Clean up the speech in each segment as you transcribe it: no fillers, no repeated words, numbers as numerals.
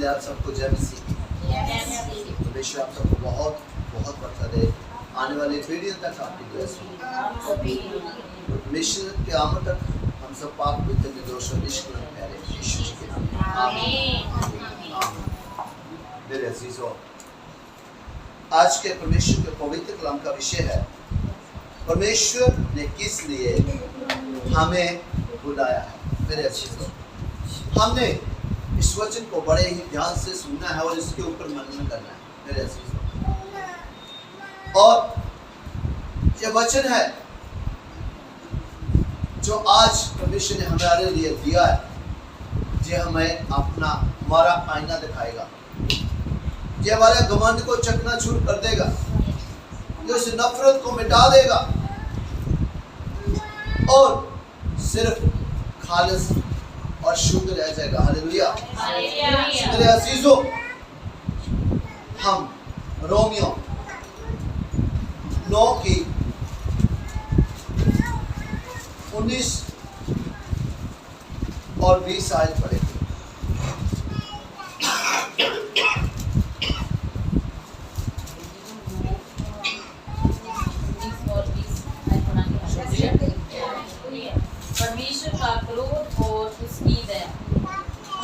पहले आप सबको जय मसीह। परमेश्वर आप सबको बहुत बहुत बरकत दे। आने वाली पीढ़ियों तक आपकी ब्लेस हो। परमेश्वर के आमद तक हम सब पाक पवित्र निर्दोष और निष्कलंक प्यारे यीशु जी के नाम में आमीन। मेरे अजीजों, आज के परमेश्वर के पवित्र कलाम का विषय है परमेश्वर ने किस लिए हमें बुलाया है। मेरे अजीजों, हमने इस वचन को बड़े ही ध्यान से सुनना है और इसके ऊपर मनन करना है। मेरे अजीजों, और ये वचन है जो आज परमेश्वर ने हमारे लिए दिया है, ये हमें हमारा आईना दिखाएगा, ये हमारे घमंड को चकनाचूर कर देगा, ये उस नफरत को मिटा देगा और सिर्फ खालिस और शुद्ध रह जाएगा। हालेलुया। मेरे अजीजों, हम रोमियो 9 की 19 और 20 आयत पढ़ेंगे। परमेश्वर का क्रोध और उसकी दया।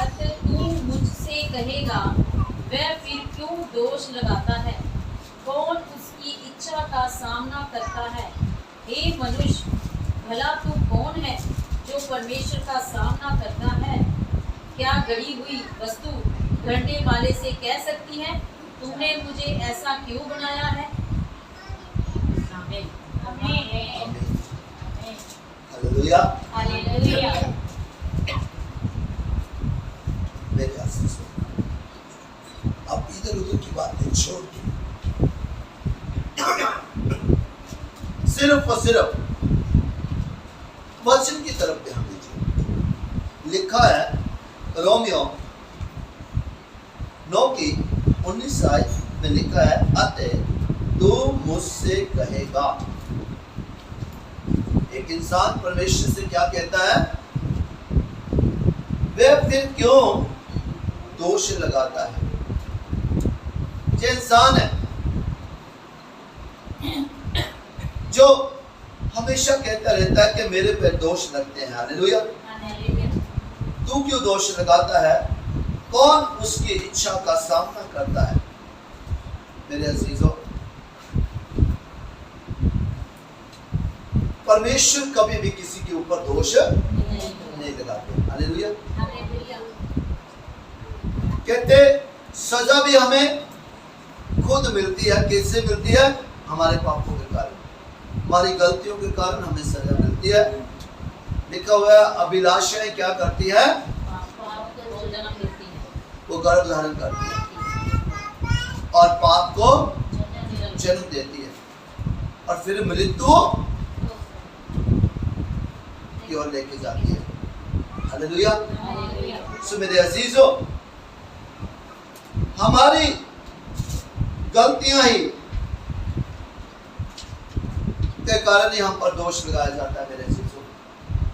अतः तू मुझसे कहेगा, वह फिर क्यों दोष लगाता है? कौन उसकी इच्छा का सामना करता है? हे मनुष्य, भला तू कौन है जो परमेश्वर का सामना करता है? क्या गढ़ी हुई वस्तु गढ़ने वाले से कह सकती है, तूने मुझे ऐसा क्यों बनाया है? आमीन। आमीन। हालेलुया। हालेलुया। मेरे अजीजों, अब इधर उधर की बातें छोड़ के सिर्फ और सिर्फ वचन की तरफ ध्यान दीजिए। लिखा है रोमियो 9 की 19 आयत में लिखा है, अतः तू मुझसे कहेगा। एक इंसान परमेश्वर से क्या कहता है? वह फिर क्यों दोष लगाता है? ये इंसान है जो हमेशा कहता रहता है कि मेरे पे दोष लगते हैं। हालेलुया। तू क्यों दोष लगाता है? कौन उसकी इच्छा का सामना करता है? मेरे अजीजों, परमेश्वर कभी भी किसी के ऊपर दोष नहीं लगाते। हालेलुया। कहते सजा भी हमें खुद मिलती है। किससे मिलती है? हमारे पापों के कारण, हमारी गलतियों के कारण हमें सजा मिलती है। लिखा हुआ है, अभिलाषाएं क्या करती है? वो गर्भ धारण करती है और पाप को जन्म देती है और फिर मृत्यु की ओर लेके जाती है। हालेलुया। सो मेरे अजीजों, हमारी गलतियां ही के कारण ही हम पर दोष लगाया जाता है। मेरे अजीजों,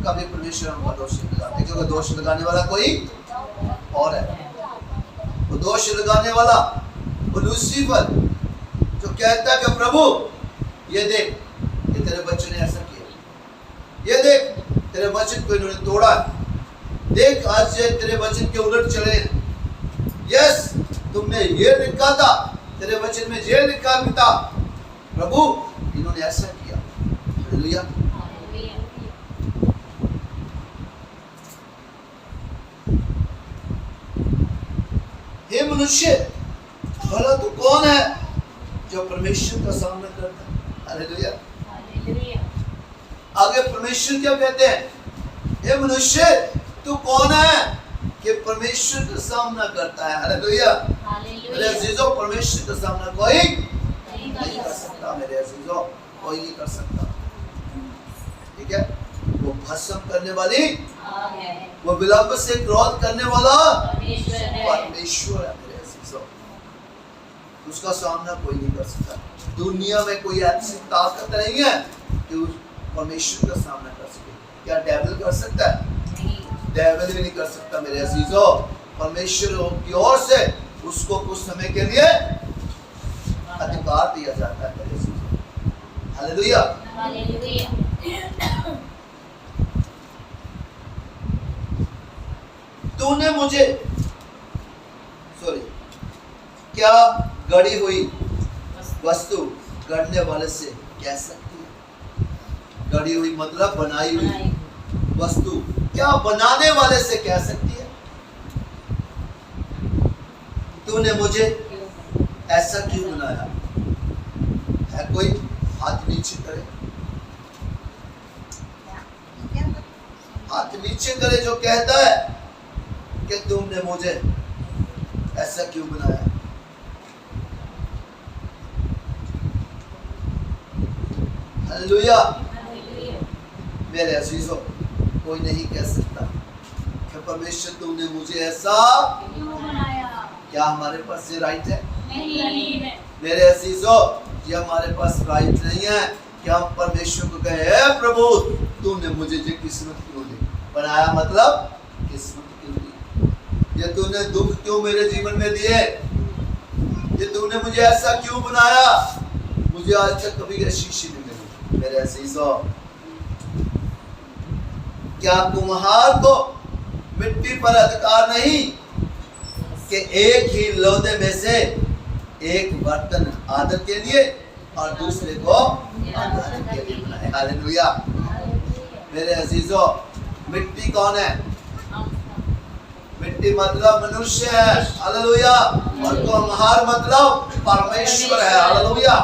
कभी परमेश्वर हम पर दोष नहीं लगाते, क्योंकि दोष लगाने वाला कोई और है। वो दोष लगाने वाला वो लूसीफर जो कहता है कि प्रभु ये देख, ये तेरे बच्चों ने ऐसा किया, ये देख तेरे वचन को इन्होंने तोड़ा, देख आज ये तेरे वचन के उलट चले। यस, तुमने ये लिखा था, तेरे वचन में ये लिखा था प्रभु, इन्होंने ऐसा किया। हालेलुया। हे मनुष्य, भला तू कौन है जो परमेश्वर का सामना करता है? हालेलुया। आगे परमेश्वर क्या कहते हैं? हे मनुष्य, तू कौन है कि परमेश्वर का सामना करता है? हालेलुया। मेरे अजीजों, परमेश्वर का सामना कोई नहीं कर सकता। मेरे अजीजों, कोई नहीं कर सकता। ठीक है, वो भस्म करने वाली, वो विलंब से क्रोध करने वाला परमेश्वर है। मेरे अजीजों, उसका सामना कोई नहीं कर सकता। दुनिया में कोई ऐसी ताकत नहीं है कि परमेश्वर का सामना कर सके। क्या डेविल कर सकता है? डेविल भी नहीं कर सकता। मेरे अजीजों, परमेश्वर की ओर से उसको कुछ समय के लिए अधिकार दिया जाता है। हालेलुया। तूने मुझे क्या गढ़ी हुई वस्तु गढ़ने वाले से कह सकती है? गढ़ी हुई मतलब बनाई हुई वस्तु क्या बनाने वाले से कह सकती है? तूने मुझे ऐसा क्यों बनाया? है कोई? हाथ नीचे करे, हाथ नीचे करे जो कहता है कि तुमने मुझे ऐसा क्यों बनाया। हालेलुया। मेरे अजीजों, कोई नहीं कह सकता कि परमेश्वर तुमने मुझे ऐसा क्यों बनाया। क्या हमारे पास ये राइट है? नहीं। मेरे अजीजों, ये हमारे पास राइट नहीं है कि हम परमेश्वर को कहे, हे प्रभु तूने मुझे ये किस्मत क्यों दी बनाया, मतलब किस्मत क्यों दी, ये तूने दुख क्यों मेरे जीवन में दिए, ये तूने मुझे ऐसा क्यों बनाया। मुझे आज तक कभी आशीष नहीं मिली। मेरे अजीजों, क्या कुम्हार को मिट्टी पर अधिकार नहीं कि एक ही लोदे में से एक बर्तन आदर के लिए और दूसरे को आदर के लिए बनाए। हालेलुया। मेरे अजीजों, मिट्टी कौन है? मिट्टी मतलब मनुष्य है। हालेलुया। और कुम्हार मतलब परमेश्वर है। हालेलुया।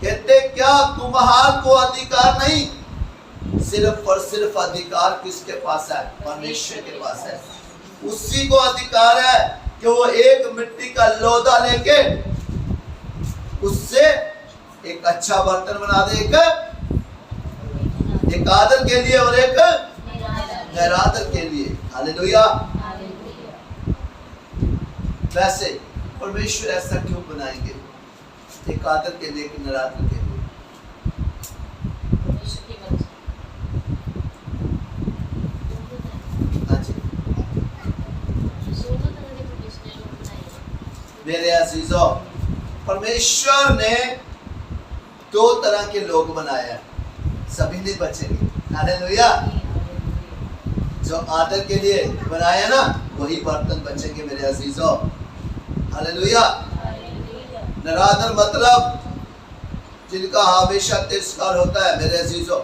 कहते क्या कुम्हार को अधिकार नहीं? सिर्फ और सिर्फ अधिकार किसके पास है? परमेश्वर के पास है। उसी को अधिकार है कि वो एक मिट्टी का लोदा लेके उससे एक अच्छा बर्तन बना दे, एक आदर के लिए और एक निरादर के लिए। हालेलुया। वैसे परमेश्वर ऐसा क्यों बनाएंगे? एक आदर के लिए, एक निरादर के लिए। मेरे अजीजों, परमेश्वर ने दो तरह के लोग बनाए हैं, सभी नहीं बचेंगे। हालेलुया। जो आदर के लिए बनाया ना वही बर्तन बचेंगे मेरे अजीजों। हालेलुया। निरादर मतलब जिनका हमेशा तिरस्कार होता है। मेरे अजीजों,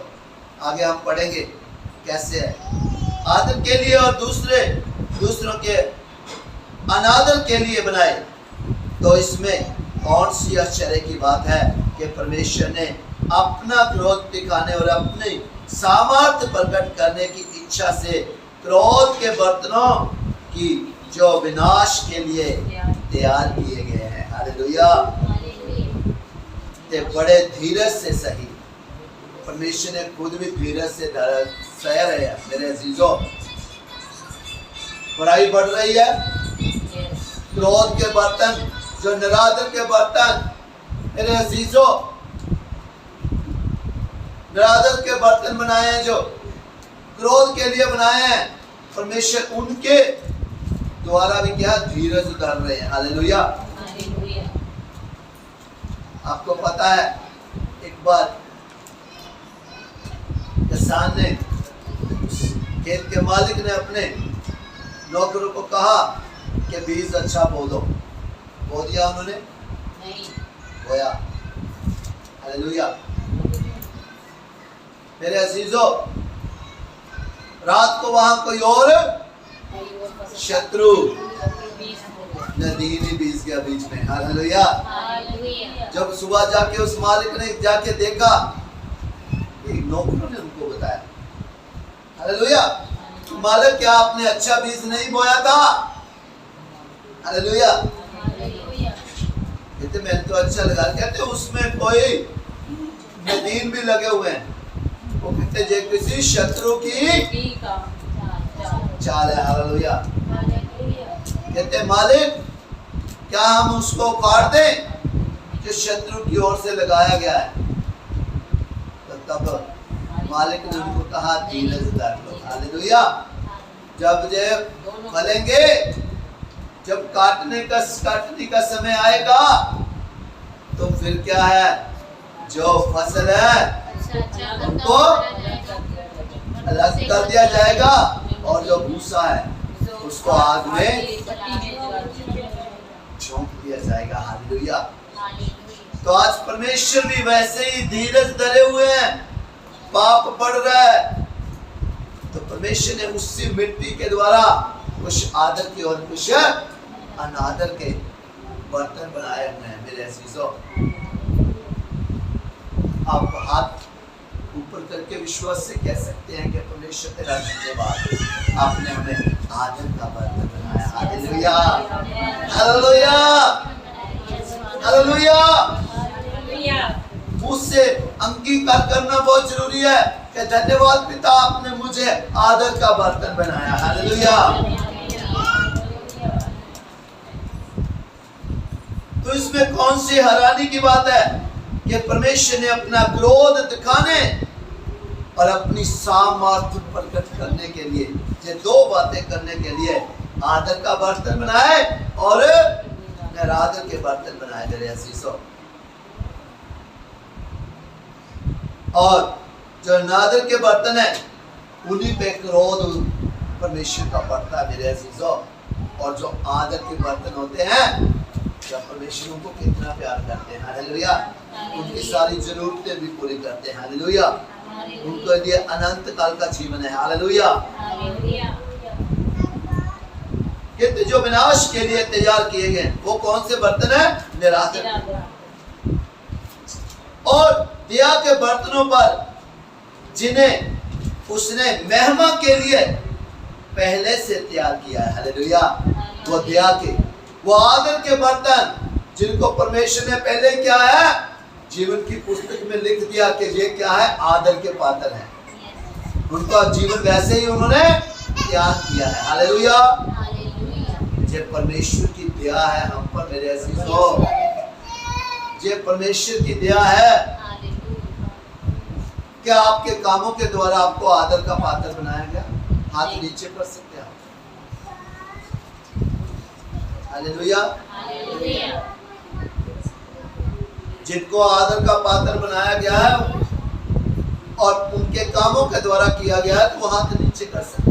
आगे हम पढ़ेंगे कैसे है। आदर के लिए और दूसरों के अनादर के लिए बनाए। तो इसमें कौन सी आश्चर्य की बात है कि परमेश्वर ने अपना क्रोध दिखाने और अपनी सामर्थ्य प्रकट करने की इच्छा से क्रोध के बर्तनों की जो विनाश के लिए तैयार किए गए हैं। हालेलुया। ते बड़े धीरज से सही। परमेश्वर ने खुद भी धीरज से सह रहे हैं। मेरे अजीजों, बुराई बढ़ रही है, क्रोध के बर्तन, जो निरादर के बर्तन, मेरे अजीजों, निरादर के बर्तन बनाए हैं, जो क्रोध के लिए बनाए हैं, परमेश्वर उनके द्वारा भी क्या धीरज उतार रहे हैं। हालेलुया। आपको पता है, एक बार किसान ने, खेत के मालिक ने अपने नौकरों को कहा कि बीज अच्छा बो दो। बो दिया उन्होंने? नहीं बोया। हालेलुया। मेरे अजीजों, रात को वहां कोई और शत्रु नदीनी बीज गया बीच में। हालेलुया। जब सुबह जाके उस मालिक ने जाके देखा, एक नौकरों ने उनको बताया, हालेलुया, मालिक क्या आपने अच्छा बीज नहीं बोया था? हालेलुया। कहते मैं तो अच्छा लगा। कहते उसमें कोई नदीन भी लगे हुए हैं। वो कहते जे किसी शत्रु की चाल है। हालेलुया। कहते मालिक क्या हम उसको काट दें जो शत्रु की ओर से लगाया गया है? तो तब मालिक ने उनको कहा धीरज धर लो। हालेलुया। जब ये फलेंगे, जब काटने का समय आएगा तो फिर क्या है, जो फसल है उनको अलग कर दिया जाएगा और जो भूसा है उसको आग में झोंक दिया जाएगा। हालेलुया। तो आज परमेश्वर भी वैसे ही धीरज धरे हुए हैं, पाप बढ़ रहा है तो परमेश्वर ने उसी मिट्टी के द्वारा कुछ आदर के और कुछ अनादर के बर्तन बनाए हुए हैं। मेरे अजीजों, आप हाथ ऊपर करके विश्वास से कह सकते हैं कि परमेश्वर तेरा धन्यवाद, आपने हमें आदर का बर्तन बनाया। Hallelujah, hallelujah, hallelujah. मुझसे अंगीकार करना बहुत जरूरी है कि धन्यवाद पिता, आपने मुझे आदर का बर्तन बनाया। हालेलुया। तो इसमें कौन सी हैरानी की बात है कि परमेश्वर ने अपना क्रोध दिखाने और अपनी सामर्थ्य प्रकट करने के लिए, ये दो बातें करने के लिए आदर का बर्तन बनाए और निरादर के बर्तन बनाए। मेरे अजीजों, और जो नादर के बर्तन है उन्हीं पे क्रोध परमेश्वर का पड़ता है। मेरे अजीजों, और जो आदर के बर्तन होते हैं, जब परमेश्वर उनको कितना प्यार करते हैं। हालेलुया। उनकी सारी जरूरतें भी पूरी करते हैं। हालेलुया। उनके लिए अनंत काल का जीवन है। हालेलुया। किंतु जो विनाश के लिए तैयार किए गए वो कौन से बर्तन है? निरादर। और दिया के बर्तनों पर जिन्हें उसने महिमा के लिए पहले से तैयार किया है। हालेलुया। वो दिया के, वो आदर के बर्तन जिनको परमेश्वर ने पहले क्या है, जीवन की पुस्तक में लिख दिया कि ये क्या है, आदर के पात्र हैं। उनका जीवन वैसे ही उन्होंने तैयार किया है। हालेलुया। ये परमेश्वर की दया है हम पर। मेरे अजीजों, ये परमेश्वर की दया है। क्या आपके कामों के द्वारा आपको आदर का पात्र बनाया गया? हाथ नीचे कर सकते हैं आप। हालेलुया। जिनको आदर का पात्र बनाया गया है और उनके कामों के द्वारा किया गया है, तो वो हाथ नीचे कर सकते हैं।